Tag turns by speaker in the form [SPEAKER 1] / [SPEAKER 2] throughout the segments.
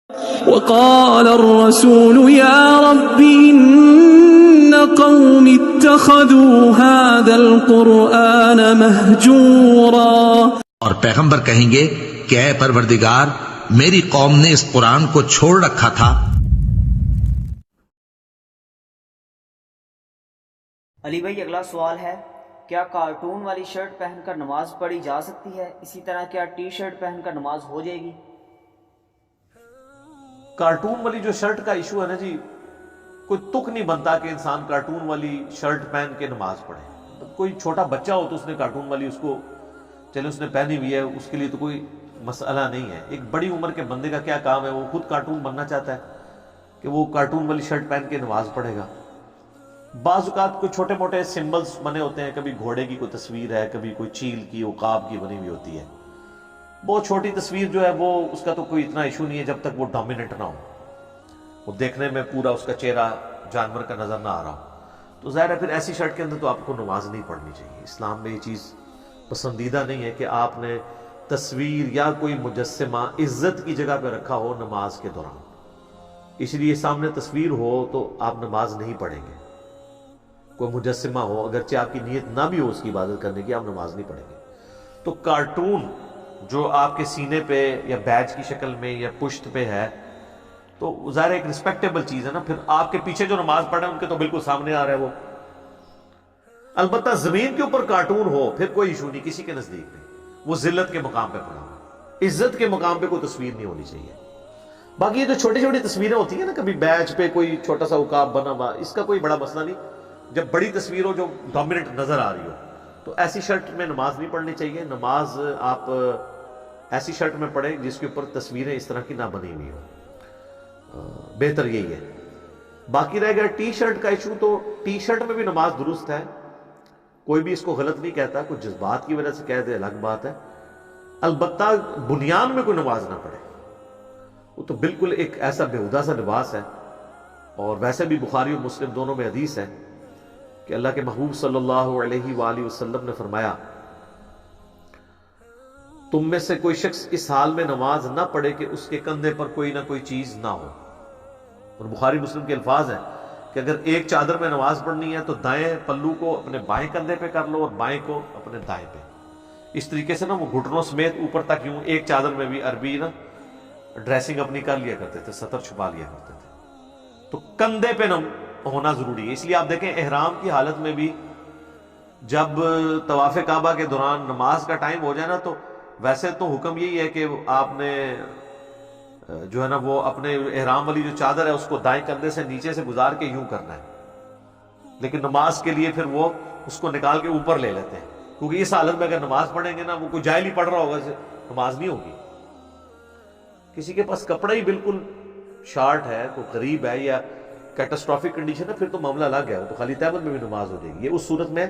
[SPEAKER 1] وقال الرسول يا رب إن قوم اتخذوا هذا القرآن مهجورا.
[SPEAKER 2] اور پیغمبر کہیں گے کہ اے پروردگار میری قوم نے اس قرآن کو چھوڑ رکھا تھا.
[SPEAKER 3] علی بھائی اگلا سوال ہے، کیا کارٹون والی شرٹ پہن کر نماز پڑھی جا سکتی ہے؟ اسی طرح کیا ٹی شرٹ پہن کر نماز ہو جائے گی؟
[SPEAKER 4] کارٹون والی جو شرٹ کا ایشو ہے نا جی، کوئی تک نہیں بنتا کہ انسان کارٹون والی شرٹ پہن کے نماز پڑھے. کوئی چھوٹا بچہ ہو تو اس نے کارٹون والی اس کو چلے اس نے پہنی ہوئی ہے، اس کے لیے تو کوئی مسئلہ نہیں ہے. ایک بڑی عمر کے بندے کا کیا کام ہے، وہ خود کارٹون بننا چاہتا ہے کہ وہ کارٹون والی شرٹ پہن کے نماز پڑھے گا. بعض اوقات کوئی چھوٹے موٹے سمبلز بنے ہوتے ہیں، کبھی گھوڑے کی کوئی تصویر ہے، کبھی کوئی چیل کی عقاب کی بنی ہوئی ہوتی ہے. بہت چھوٹی تصویر جو ہے وہ اس کا تو کوئی اتنا ایشو نہیں ہے جب تک وہ ڈومیننٹ نہ ہو، وہ دیکھنے میں پورا اس کا چہرہ جانور کا نظر نہ آ رہا ہو. تو ظاہر ہے پھر ایسی شرٹ کے اندر تو آپ کو نماز نہیں پڑھنی چاہیے. اسلام میں یہ چیز پسندیدہ نہیں ہے کہ آپ نے تصویر یا کوئی مجسمہ عزت کی جگہ پہ رکھا ہو نماز کے دوران. اس لیے سامنے تصویر ہو تو آپ نماز نہیں پڑھیں گے. کوئی مجسمہ ہو، اگرچہ آپ کی نیت نہ بھی ہو اس کی عبادت کرنے کی، آپ نماز نہیں پڑھیں گے. تو کارٹون جو آپ کے سینے پہ یا بیج کی شکل میں یا پشت پہ ہے تو ظاہر ایک رسپیکٹیبل چیز ہے نا. پھر آپ کے پیچھے جو نماز پڑھ رہے ہیں ان کے تو بالکل سامنے آ رہا ہے وہ. البتہ زمین کے اوپر کارٹون ہو پھر کوئی ایشو نہیں کسی کے نزدیک نہیں، وہ ذلت کے مقام پہ پڑا ہو. عزت کے مقام پہ کوئی تصویر نہیں ہونی چاہیے. باقی یہ جو چھوٹی چھوٹی تصویریں ہوتی ہیں نا، کبھی بیج پہ کوئی چھوٹا سا عقاب بنا ہوا، اس کا کوئی بڑا مسئلہ نہیں. جب بڑی تصویر ہو جو ڈومیننٹ نظر آ رہی ہو تو ایسی شرٹ میں نماز نہیں پڑھنی چاہیے. نماز آپ ایسی شرٹ میں پڑھیں جس کے اوپر تصویریں اس طرح کی نہ بنی ہوئی ہو، بہتر یہی ہے. باقی رہ گیا ٹی شرٹ کا ایشو، تو ٹی شرٹ میں بھی نماز درست ہے، کوئی بھی اس کو غلط نہیں کہتا. کوئی جذبات کی وجہ سے کہہ دے الگ بات ہے. البتہ بنیان میں کوئی نماز نہ پڑھے، وہ تو بالکل ایک ایسا بیہودہ سا لباس ہے. اور ویسے بھی بخاری اور مسلم دونوں میں حدیث ہے کہ اللہ کے محبوب صلی اللہ علیہ وآلہ وسلم نے فرمایا، تم میں سے کوئی شخص اس حال میں نماز نہ پڑھے کہ اس کے کندھے پر کوئی نہ کوئی چیز نہ ہو. اور بخاری مسلم کے الفاظ ہیں کہ اگر ایک چادر میں نماز پڑھنی ہے تو دائیں پلو کو اپنے بائیں کندھے پہ کر لو اور بائیں کو اپنے دائیں پہ. اس طریقے سے نا وہ گھٹنوں سمیت اوپر تک یوں ایک چادر میں بھی عربی نا ڈریسنگ اپنی کر لیا کرتے تھے، سطر چھپا لیا کرتے تھے. تو کندھے پہ ہونا ضروری ہے. اس لیے آپ دیکھیں احرام کی حالت میں بھی جب طواف کعبہ کے دوران نماز کا ٹائم ہو جائے نا، تو ویسے تو حکم یہی ہے کہ آپ نے جو ہے نا وہ اپنے احرام والی جو چادر ہے اس کو دائیں کندھے سے نیچے سے گزار کے یوں کرنا ہے. لیکن نماز کے لیے پھر وہ اس کو نکال کے اوپر لے لیتے ہیں، کیونکہ اس حالت میں اگر نماز پڑھیں گے نا، وہ کوئی جاہل ہی پڑھ رہا ہوگا، نماز نہیں ہوگی. کسی کے پاس کپڑا ہی بالکل شارٹ ہے، کوئی غریب ہے یا کیٹاسٹرافک کنڈیشن ہے، پھر تو معاملہ الگ ہے، وہ تو خالی تہمت میں بھی نماز ہو جائے گی. یہ اس صورت میں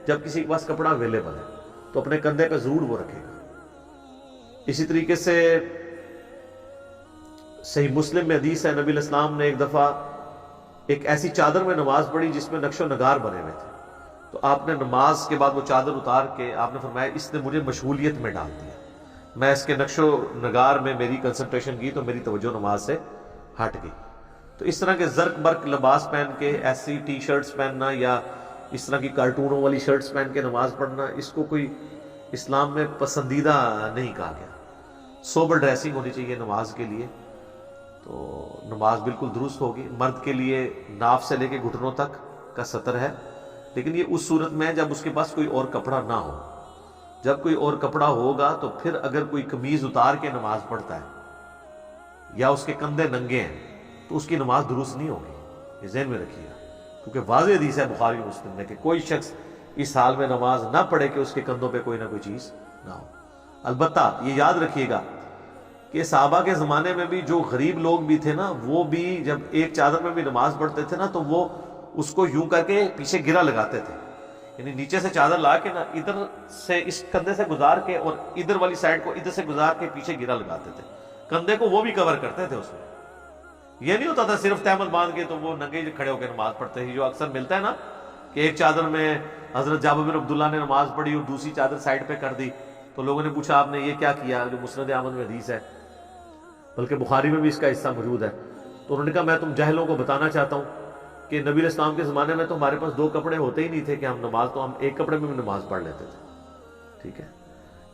[SPEAKER 4] جب کسی کے پاس کپڑا اویلیبل ہے تو اپنے کندھے کا ضرور وہ رکھے گا. اسی طریقے سے صحیح مسلم میں حدیث ہے، نبی الاسلام نے ایک دفعہ ایک ایسی چادر میں نماز پڑھی جس میں نقش و نگار بنے ہوئے تھے. تو آپ نے نماز کے بعد وہ چادر اتار کے آپ نے فرمایا اس نے مجھے مشغولیت میں ڈال دیا، میں اس کے نقش و نگار میں میری کنسنٹریشن کی تو میری توجہ نماز سے ہٹ گئی. تو اس طرح کے زرق برق لباس پہن کے ایسی ٹی شرٹس پہننا یا اس طرح کی کارٹونوں والی شرٹس پہن کے نماز پڑھنا، اس کو کوئی اسلام میں پسندیدہ نہیں کہا گیا. سوبر ڈریسنگ ہونی چاہیے نماز کے لیے، تو نماز بالکل درست ہوگی. مرد کے لیے ناف سے لے کے گھٹنوں تک کا سطر ہے، لیکن یہ اس صورت میں جب اس کے پاس کوئی اور کپڑا نہ ہو. جب کوئی اور کپڑا ہوگا تو پھر اگر کوئی قمیض اتار کے نماز پڑھتا ہے یا اس کے کندھے ننگے ہیں تو اس کی نماز درست نہیں ہوگی. یہ ذہن میں رکھیے گا، کیونکہ واضح حدیث ہے بخاری و مسلم میں کہ کوئی شخص اس حال میں نماز نہ پڑھے کہ اس کے کندھوں پہ کوئی نہ کوئی چیز نہ ہو. البتہ یہ یاد رکھیے گا کہ صحابہ کے زمانے میں بھی جو غریب لوگ بھی تھے نا، وہ بھی جب ایک چادر میں بھی نماز پڑھتے تھے نا تو وہ اس کو یوں کر کے پیچھے گرا لگاتے تھے. یعنی نیچے سے چادر لا کے نا ادھر سے اس کندھے سے گزار کے اور ادھر والی سائڈ کو ادھر سے گزار کے پیچھے گرا لگاتے تھے. کندھے کو وہ بھی کور کرتے تھے. اس میں یہ نہیں ہوتا تھا صرف تہمت باندھ کے تو وہ ننگے کھڑے ہو کے نماز پڑھتے ہیں، جو اکثر ملتا ہے نا کہ ایک چادر میں حضرت جابر بن عبداللہ نے نماز پڑھی اور دوسری چادر سائڈ پہ کر دی. تو لوگوں نے پوچھا آپ نے یہ کیا کیا، جو مسند احمد میں حدیث ہے. بلکہ بخاری میں بھی اس کا حصہ موجود ہے. تو انہوں نے کہا میں تم جاہلوں کو بتانا چاہتا ہوں کہ نبی علیہ السلام کے زمانے میں تو ہمارے پاس 2 کپڑے ہوتے ہی نہیں تھے کہ ہم نماز، تو ہم ایک کپڑے میں بھی نماز پڑھ لیتے تھے. ٹھیک ہے.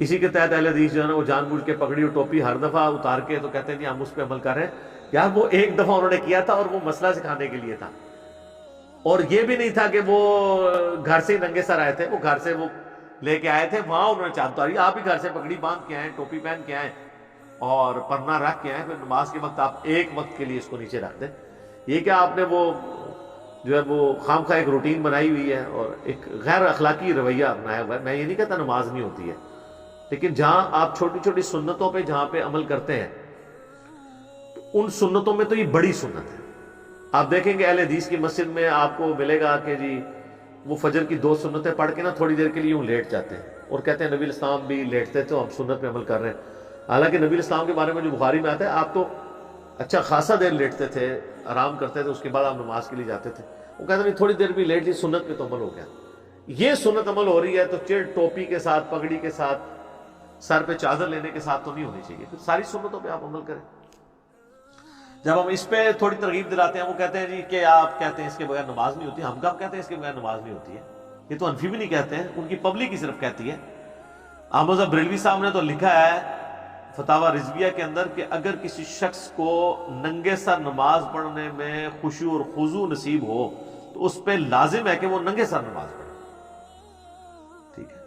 [SPEAKER 4] اسی کے تحت اہل حدیث جو ہے نا وہ جان بوجھ کے پگڑی اور ٹوپی ہر دفعہ اتار کے تو کہتے ہیں جی ہم اس پہ عمل کر رہے ہیں. یار وہ ایک دفعہ انہوں نے کیا تھا اور وہ مسئلہ سکھانے کے لیے تھا، اور یہ بھی نہیں تھا کہ وہ گھر سے ہی ننگے سر آئے تھے. وہ گھر سے وہ لے کے آئے تھے، وہاں انہوں نے چاند اتاری. آپ ہی گھر سے پگڑی باندھ کے آئے، ٹوپی پہن کے آئے اور پرنا رکھ کے آئے، پھر نماز کے وقت آپ ایک وقت کے لیے اس کو نیچے رکھ دیں. یہ کیا آپ نے وہ جو ہے وہ خام خواہ ایک روٹین بنائی ہوئی ہے اور ایک غیر اخلاقی رویہ اپنایا ہوا ہے. میں یہ نہیں کہتا نماز نہیں ہوتی ہے، لیکن جہاں آپ چھوٹی چھوٹی سنتوں پہ جہاں پہ عمل کرتے ہیں تو ان سنتوں میں تو یہ بڑی سنت ہے. آپ دیکھیں گے اہل حدیث کی مسجد میں آپ کو ملے گا کہ جی وہ فجر کی 2 سنتیں پڑھ کے نا تھوڑی دیر کے لیے یوں لیٹ جاتے ہیں اور کہتے ہیں نبی علیہ السلام بھی لیٹتے تھے، ہم سنت پہ عمل کر رہے ہیں. حالانکہ نبی علیہ السلام کے بارے میں جو بخاری میں آتا ہے آپ تو اچھا خاصا دیر لیٹتے تھے، آرام کرتے تھے، اس کے بعد آپ نماز کے لیے جاتے تھے. وہ کہتے ہیں تھوڑی دیر بھی لیٹ لی، سنت پہ تو عمل ہو گیا. یہ سنت عمل ہو رہی ہے تو چڑ ٹوپی کے ساتھ، پگڑی کے ساتھ، سر پہ چادر لینے کے ساتھ تو نہیں ہونی چاہیے. پھر ساری سنتوں پہ آپ عمل کریں. جب ہم اس پہ تھوڑی ترغیب دلاتے ہیں وہ کہتے ہیں جی کہ آپ کہتے ہیں اس کے بغیر نماز نہیں ہوتی. ہم کب کہتے ہیں اس کے بغیر نماز نہیں ہوتی ہے؟ یہ تو حنفی بھی نہیں کہتے ہیں، ان کی پبلک ہی صرف کہتی ہے. احمد بریلوی صاحب نے تو لکھا ہے فتاوی رضویہ کے اندر کہ اگر کسی شخص کو ننگے سر نماز پڑھنے میں خشوع اور خضوع نصیب ہو تو اس پہ لازم ہے کہ وہ ننگے سر نماز پڑھے. ٹھیک ہے.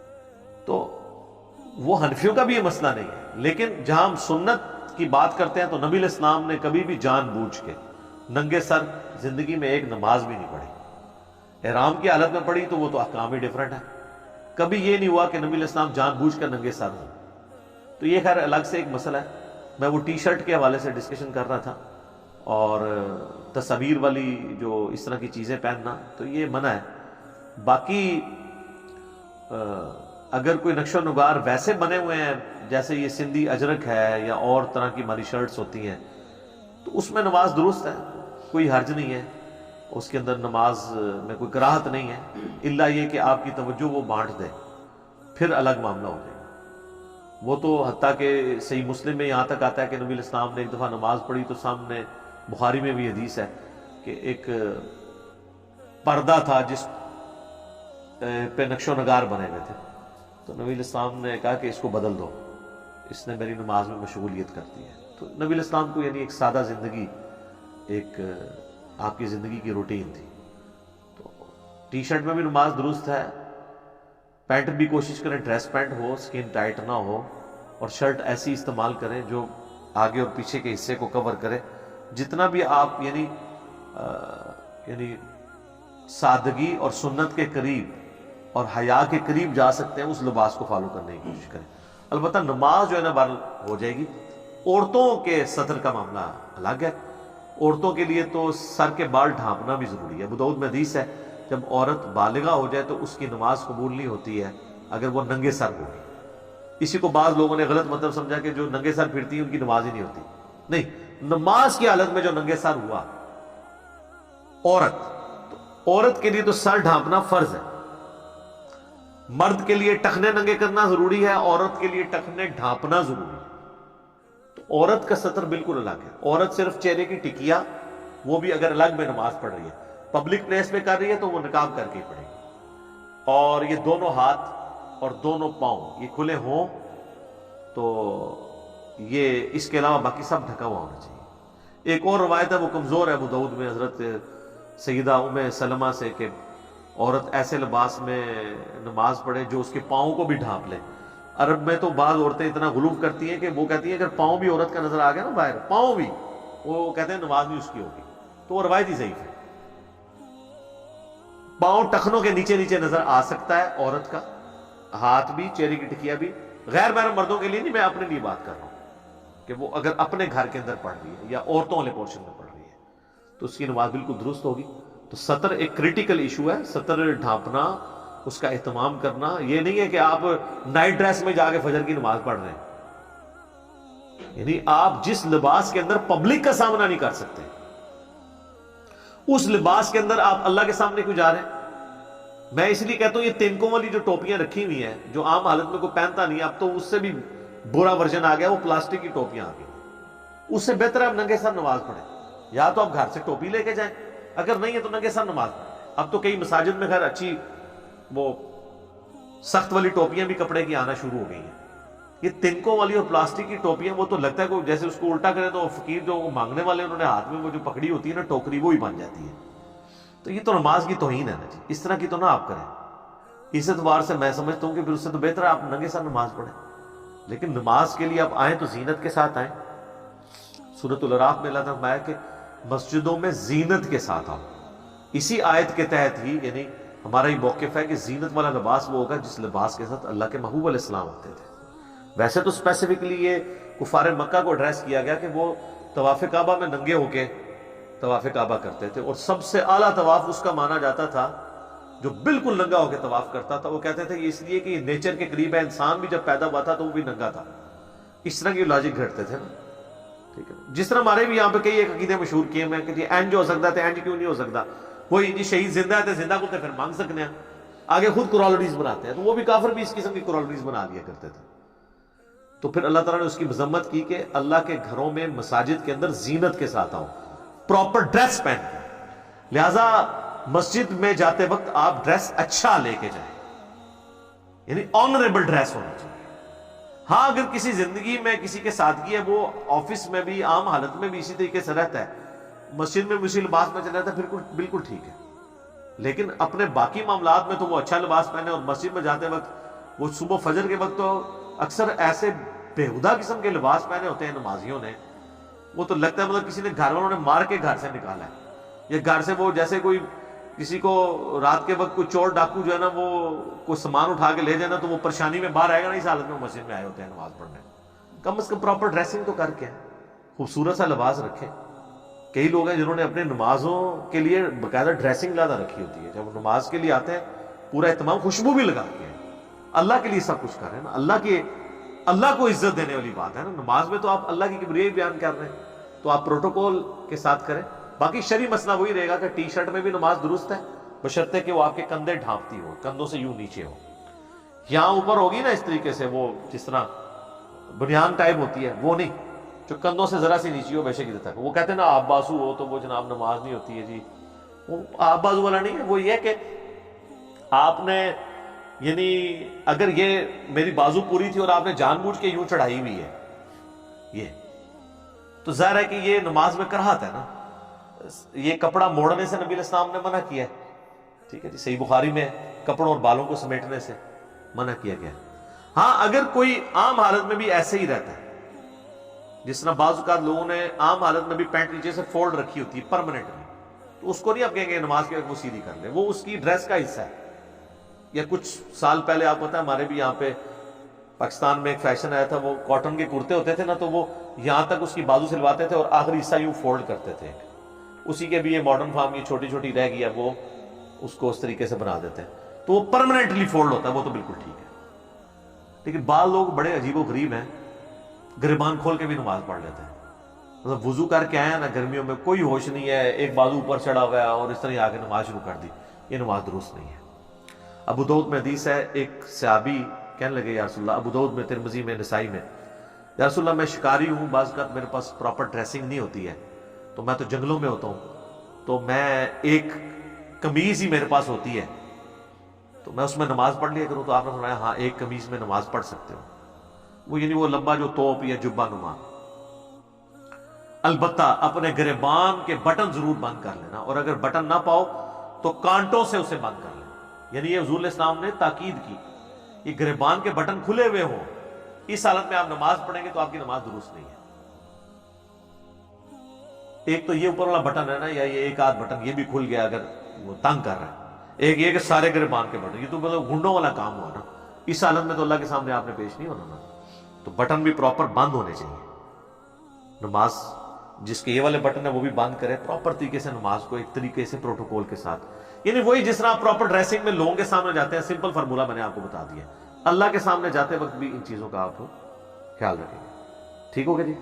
[SPEAKER 4] تو وہ حنفیوں کا بھی یہ مسئلہ نہیں ہے، لیکن جہاں ہم سنت کی بات کرتے ہیں تو نبی علیہ السلام نے کبھی بھی جان بوجھ کے ننگے سر زندگی میں ایک نماز بھی نہیں پڑھی. احرام کی حالت میں پڑھی تو وہ تو احکام ہی ڈیفرنٹ ہے. کبھی یہ نہیں ہوا کہ نبی علیہ السلام جان بوجھ کر ننگے سر ہوں. تو یہ خیر الگ سے ایک مسئلہ ہے. میں وہ ٹی شرٹ کے حوالے سے ڈسکشن کر رہا تھا، اور تصاویر والی جو اس طرح کی چیزیں پہننا تو یہ منع ہے. باقی اگر کوئی نقش و نگار ویسے بنے ہوئے ہیں جیسے یہ سندھی اجرک ہے یا اور طرح کی ہماری شرٹس ہوتی ہیں تو اس میں نماز درست ہے، کوئی حرج نہیں ہے. اس کے اندر نماز میں کوئی کراہت نہیں ہے، الا یہ کہ آپ کی توجہ وہ بانٹ دے، پھر الگ معاملہ ہو جائے. وہ تو حتیٰ کہ صحیح مسلم میں یہاں تک آتا ہے کہ نبی علیہ السلام نے ایک دفعہ نماز پڑھی تو سامنے، بخاری میں بھی حدیث ہے کہ ایک پردہ تھا جس پہ نقش و نگار بنے ہوئے تھے. تو نبی علیہ السلام نے کہا کہ اس کو بدل دو، اس نے میری نماز میں مشغولیت کر دی ہے. تو نبی علیہ السلام کو یعنی ایک سادہ زندگی، ایک آپ کی زندگی کی روٹین تھی. تو ٹی شرٹ میں بھی نماز درست ہے. پینٹ بھی کوشش کریں ڈریس پینٹ ہو، سکن ٹائٹ نہ ہو، اور شرٹ ایسی استعمال کریں جو آگے اور پیچھے کے حصے کو کور کرے. جتنا بھی آپ یعنی سادگی اور سنت کے قریب اور حیا کے قریب جا سکتے ہیں اس لباس کو فالو کرنے کی کوشش کریں. البتہ نماز جو ہے نا بہرحال ہو جائے گی. عورتوں کے سطر کا معاملہ الگ ہے. عورتوں کے لیے تو سر کے بال ڈھانپنا بھی ضروری ہے. ابو داؤد میں حدیث ہے جب عورت بالغہ ہو جائے تو اس کی نماز قبول نہیں ہوتی ہے اگر وہ ننگے سر ہوگی. اسی کو بعض لوگوں نے غلط مطلب سمجھا کہ جو ننگے سر پھرتی ہیں ان کی نماز ہی نہیں ہوتی. نہیں، نماز کی حالت میں جو ننگے سر ہوا عورت کے لیے تو سر ڈھانپنا فرض ہے. مرد کے لیے ٹخنے ننگے کرنا ضروری ہے، عورت کے لیے ٹخنے ڈھانپنا ضروری ہے. تو عورت کا سطر بالکل الگ ہے. عورت صرف چہرے کی ٹکیا، وہ بھی اگر الگ میں نماز پڑھ رہی ہے، پبلک پلیس میں کر رہی ہے تو وہ نقاب کر کے ہی پڑھے گی. اور یہ دونوں ہاتھ اور دونوں پاؤں یہ کھلے ہوں تو یہ اس کے علاوہ باقی سب ڈھکا ہوا ہونا چاہیے. ایک اور روایت ہے وہ کمزور ہے ابو داؤد میں حضرت سیدہ ام سلمہ سے کہ عورت ایسے لباس میں نماز پڑھے جو اس کے پاؤں کو بھی ڈھانپ لے. عرب میں تو بعض عورتیں اتنا غلو کرتی ہیں کہ وہ کہتی ہیں اگر پاؤں بھی عورت کا نظر آ گیا نا باہر، پاؤں بھی، وہ کہتے ہیں نماز نہیں اس کی ہوگی. تو وہ روایت ہی ضعیف ہے. پاؤں ٹخنوں کے نیچے نیچے نظر آ سکتا ہے عورت کا، ہاتھ بھی، چہرے کی ٹکیا بھی. غیر محرم مردوں کے لیے نہیں، میں اپنے لیے بات کر رہا ہوں کہ وہ اگر اپنے گھر کے اندر پڑھ رہی ہے یا عورتوں والے پورشن میں پڑھ رہی ہے تو اس کی نماز بالکل درست ہوگی. تو سطر ایک کریٹیکل ایشو ہے. سطر ڈھانپنا، اس کا اہتمام کرنا، یہ نہیں ہے کہ آپ نائٹ ڈریس میں جا کے فجر کی نماز پڑھ رہے ہیں. یعنی آپ جس لباس کے اندر پبلک کا سامنا نہیں کر سکتے اس لباس کے اندر آپ اللہ کے سامنے کیوں جا رہے ہیں؟ میں اس لیے کہتا ہوں یہ تینکوں والی جو ٹوپیاں رکھی ہوئی ہیں جو عام حالت میں کوئی پہنتا نہیں، اب تو اس سے بھی برا ورژن آ گیا، وہ پلاسٹک کی ٹوپیاں آ گئی. اس سے بہتر ہے آپ ننگے سر نماز پڑھیں. یا تو آپ گھر سے ٹوپی لے کے جائیں, اگر نہیں ہے تو ننگے سر نماز پڑھیں. اب تو کئی مساجد میں خیر اچھی وہ سخت والی ٹوپیاں بھی کپڑے کی آنا شروع ہو گئی ہیں. یہ تنکوں والی اور پلاسٹک کی ٹوپیاں, وہ تو لگتا ہے کہ جیسے اس کو الٹا کرے تو فقیر جو مانگنے والے انہوں نے ہاتھ میں وہ جو پکڑی ہوتی ہے نا ٹوکری, وہی بن جاتی ہے. تو یہ تو نماز کی توہین ہے نا جی, اس طرح کی تو نہ آپ کریں. اس اعتبار سے میں سمجھتا ہوں کہ پھر اس سے تو بہتر ہے آپ ننگے سر نماز پڑھیں. لیکن نماز کے لیے آپ آئیں تو زینت کے ساتھ آئیں. سورۃ الاعراف میں اللہ تعالیٰ نے فرمایا کہ مسجدوں میں زینت کے ساتھ آؤ. اسی آیت کے تحت ہی یعنی ہمارا یہ موقف ہے کہ زینت والا لباس وہ ہوگا جس لباس کے ساتھ اللہ کے محبوب علیہ السلام ہوتے تھے. ویسے تو اسپیسیفکلی یہ کفار مکہ کو ایڈریس کیا گیا کہ وہ طواف کعبہ میں ننگے ہو کے طواف کعبہ کرتے تھے, اور سب سے اعلیٰ طواف اس کا مانا جاتا تھا جو بالکل ننگا ہو کے طواف کرتا تھا. وہ کہتے تھے اس لیے کہ یہ نیچر کے قریب ہے, انسان بھی جب پیدا ہوا تھا تو وہ بھی ننگا تھا. اس طرح کی لاجک گھڑتے تھے نا. ٹھیک ہے, جس طرح ہمارے بھی یہاں پہ کئی ایک عقیدے مشہور کیے ہیں کہ جی اینج ہو سکتا ہے, اینج کیوں نہیں ہو سکتا, وہی جی شہید زندہ ہے تو زندہ کو پھر مانگ سکتے ہیں. آگے خود کرالٹیز بناتے ہیں, تو وہ بھی کافر بھی اس قسم کی کرالٹیز بنا لیا کرتے تھے. تو پھر اللہ تعالیٰ نے اس کی مذمت کی کہ اللہ کے گھروں میں مساجد کے اندر زینت کے ساتھ آؤ, پراپر ڈریس پہن کے. لہذا مسجد میں جاتے وقت آپ ڈریس اچھا لے کے جائیں, یعنی آنریبل ڈریس ہونا چاہیے. ہاں اگر کسی زندگی میں کسی کے سادگی ہے, وہ آفس میں بھی عام حالت میں بھی اسی طریقے سے رہتا ہے, مسجد میں اسی لباس میں چلا جاتا ہے, پھر بالکل ٹھیک ہے. لیکن اپنے باقی معاملات میں تو وہ اچھا لباس پہنے, اور مسجد میں جاتے وقت وہ صبح فجر کے وقت تو اکثر ایسے بےہودہ قسم کے لباس پہنے ہوتے ہیں نمازیوں نے, وہ تو لگتا ہے مطلب کسی نے گھر والوں نے مار کے گھر سے نکالا ہے, یا گھر سے وہ جیسے کوئی کسی کو رات کے وقت کوئی چور ڈاکو جو ہے نا وہ کوئی سامان اٹھا کے لے جائے نا تو وہ پریشانی میں باہر آئے گا نا, اس حالت میں مسجد میں آئے ہوتے ہیں نماز پڑھنے. کم از کم پراپر ڈریسنگ تو کر کے خوبصورت سا لباس رکھیں. کئی لوگ ہیں جنہوں نے اپنے نمازوں کے لیے باقاعدہ ڈریسنگ زیادہ رکھی ہوتی ہے. جب وہ نماز کے لیے آتے ہیں پورا اہتمام, خوشبو بھی لگاتے ہیں. اللہ کے لیے سب کچھ کر رہے ہیں نا, اللہ کو عزت دینے والی بات ہے نا. نماز میں تو آپ اللہ کی کبریائی بیان کر رہے ہیں, تو آپ پروٹوکول کے ساتھ کریں. باقی شرعی مسئلہ وہی رہے گا کہ ٹی شرٹ میں بھی نماز درست ہے, بشرطے کہ وہ آپ کے کندھے ڈھانپتی ہو, کندھوں سے یوں نیچے ہو. یہاں اوپر ہوگی نا اس طریقے سے, وہ جس طرح بنیان ٹائپ ہوتی ہے وہ نہیں, جو کندھوں سے ذرا سی نیچے ہو بے شک تک. وہ کہتے ہیں نا آپ بازو ہو تو وہ جناب نماز نہیں ہوتی ہے. جی وہ آپ بازو والا نہیں ہے, وہ یہ کہ آپ نے یعنی اگر یہ میری بازو پوری تھی اور آپ نے جان بوجھ کے یوں چڑھائی ہوئی ہے یہ, تو ظاہر ہے کہ یہ نماز میں کراہت ہے نا. یہ کپڑا موڑنے سے نبی علیہ السلام نے منع کیا ہے. ٹھیک ہے جی, صحیح بخاری میں کپڑوں اور بالوں کو سمیٹنے سے منع کیا گیا. ہاں اگر کوئی عام حالت میں بھی ایسے ہی رہتا ہے, جس طرح بعض اوقات لوگوں نے عام حالت میں بھی پینٹ نیچے سے فولڈ رکھی ہوتی ہے پرماننٹلی, تو اس کو نہیں آپ کہیں گے نماز کے وقت وہ سیدھی کر لے, وہ اس کی ڈریس کا حصہ ہے. یا کچھ سال پہلے آپ پتہ ہے ہمارے بھی یہاں پہ پاکستان میں ایک فیشن آیا تھا, وہ کاٹن کے کرتے ہوتے تھے نا, تو وہ یہاں تک اس کی بازو سلواتے تھے اور آخری حصہ یوں فولڈ کرتے تھے. اسی کے بھی یہ ماڈرن فارم یہ چھوٹی چھوٹی رہ گئی ہے, وہ اس کو اس طریقے سے بنا دیتے ہیں, تو وہ پرماننٹلی فولڈ ہوتا ہے, وہ تو بالکل ٹھیک ہے. لیکن بعض لوگ بڑے عجیب و غریب ہیں, گریبان کھول کے بھی نماز پڑھ لیتے ہیں. مطلب وضو کر کے آئے ہیں نا, گرمیوں میں کوئی ہوش نہیں ہے, ایک بازو اوپر چڑھا ہوا ہے اور اس طرح آگے نماز شروع کر دی. یہ نماز درست نہیں ہے. ابو داؤد میں حدیث ہے, ایک صحابی کہنے لگے یا رسول اللہ, ابو داؤد میں, ترمذی میں, نسائی میں, یا رسول اللہ میں شکاری ہوں, بعض اوقات میرے پاس پراپر ڈریسنگ نہیں ہوتی ہے, تو میں تو جنگلوں میں ہوتا ہوں, تو میں ایک قمیض ہی میرے پاس ہوتی ہے, تو میں اس میں نماز پڑھ لیا کروں. تو آپ نے فرمایا ہاں ایک قمیض میں نماز پڑھ سکتے ہو, وہ یعنی وہ لمبا جو توپ یا جبہ نما. البتہ اپنے گریبان کے بٹن ضرور بند کر لینا, اور اگر بٹن نہ پاؤ تو کانٹوں سے اسے بند کر لینا. یعنی یہ حضور علیہ السلام نے تاکید کی, یہ گریبان کے بٹن کھلے ہوئے ہوں, اس حالت میں آپ نماز پڑھیں گے تو آپ کی نماز درست نہیں ہے. ایک تو یہ اوپر والا بٹن ہے نا, یا یہ ایک آدھ بٹن یہ بھی کھل گیا اگر وہ تنگ کر رہا ہے, ایک یہ کہ سارے گریبان کے بٹن, یہ تو مطلب گھنڈوں والا کام ہوا نا. اس حالت میں تو اللہ کے سامنے آپ نے پیش نہیں ہونا نا, تو بٹن بھی پراپر بند ہونے چاہیے. نماز جس کے یہ والے بٹن ہے وہ بھی بند کرے پراپر طریقے سے نماز کو, ایک طریقے سے پروٹوکول کے ساتھ. یعنی وہی جس طرح آپ پراپر ڈریسنگ میں لوگوں کے سامنے جاتے ہیں, سمپل فارمولہ میں نے آپ کو بتا دیا. اللہ کے سامنے جاتے وقت بھی ان چیزوں کا آپ خیال رکھیں گے. ٹھیک ہوگا جی.